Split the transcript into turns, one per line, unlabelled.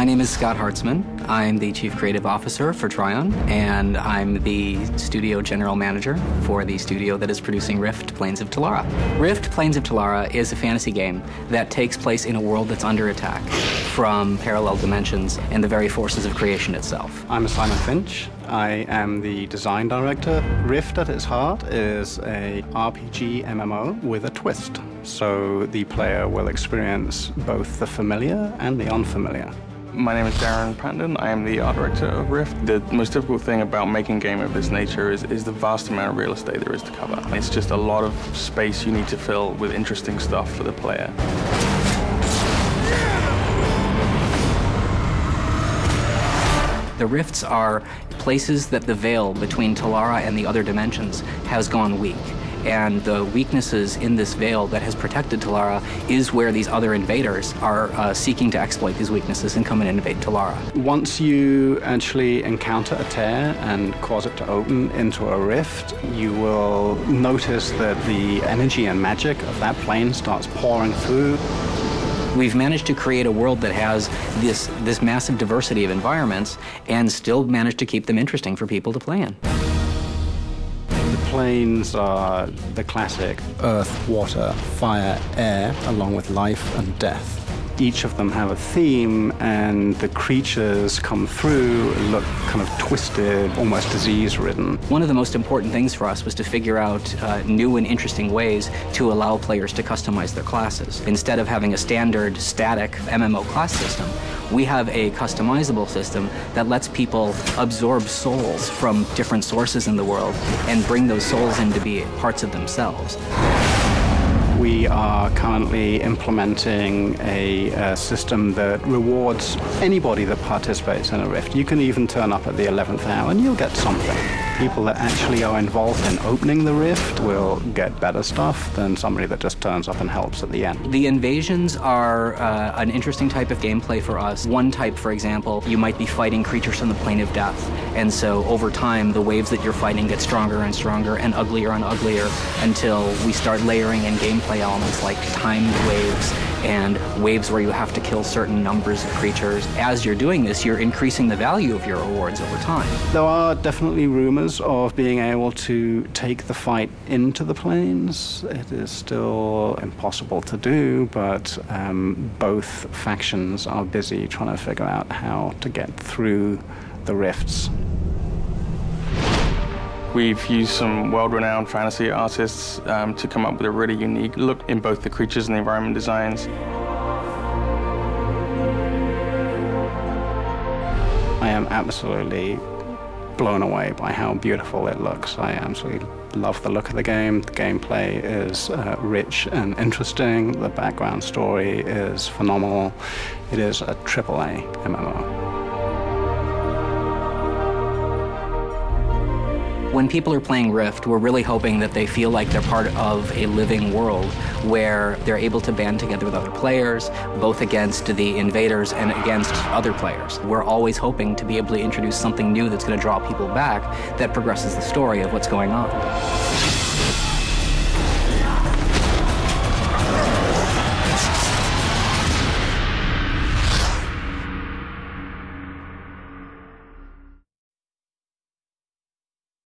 My name is Scott Hartzman. I'm the Chief Creative Officer for Trion, and I'm the Studio General Manager for the studio that is producing Rift: Plains of Telara. Rift: Plains of Telara is a fantasy game that takes place in a world that's under attack from parallel dimensions and the very forces of creation itself.
I'm Simon Finch. I am the design director. Rift at its heart is a RPG MMO with a twist. So the player will experience both the familiar and the unfamiliar.
My name is Darren Pandon. I am the art director of Rift. The most difficult thing about making a game of this nature is the vast amount of real estate there is to cover. It's just a lot of space you need to fill with interesting stuff for the player.
The rifts are places that the veil between Telara and the other dimensions has gone weak. And the weaknesses in this veil that has protected Telara is where these other invaders are seeking to exploit these weaknesses and come and invade Telara.
Once you actually encounter a tear and cause it to open into a rift, you will notice that the energy and magic of that plane starts pouring through.
We've managed to create a world that has this massive diversity of environments and still managed to keep them interesting for people to play in.
The planes are the classic earth, water, fire, air, along with life and death. Each of them have a theme, and the creatures come through, look kind of twisted, almost disease-ridden.
One of the most important things for us was to figure out new and interesting ways to allow players to customize their classes. Instead of having a standard, static MMO class system, we have a customizable system that lets people absorb souls from different sources in the world and bring those souls in to be parts of themselves.
We are currently implementing a system that rewards anybody that participates in a rift. You can even turn up at the 11th hour and you'll get something. People that actually are involved in opening the rift will get better stuff than somebody that just turns up and helps at the end.
The invasions are an interesting type of gameplay for us. One type, for example, you might be fighting creatures from the plane of death. And so over time, the waves that you're fighting get stronger and stronger and uglier until we start layering in gameplay elements like timed waves and waves where you have to kill certain numbers of creatures. As you're doing this, you're increasing the value of your rewards over time.
There are definitely rumors of being able to take the fight into the planes. It is still impossible to do, but both factions are busy trying to figure out how to get through the rifts.
We've used some world-renowned fantasy artists to come up with a really unique look in both the creatures and the environment designs.
I am absolutely blown away by how beautiful it looks. I absolutely love the look of the game. The gameplay is rich and interesting. The background story is phenomenal. It is a AAA MMO.
When people are playing Rift, we're really hoping that they feel like they're part of a living world where they're able to band together with other players, both against the invaders and against other players. We're always hoping to be able to introduce something new that's going to draw people back that progresses the story of what's going on.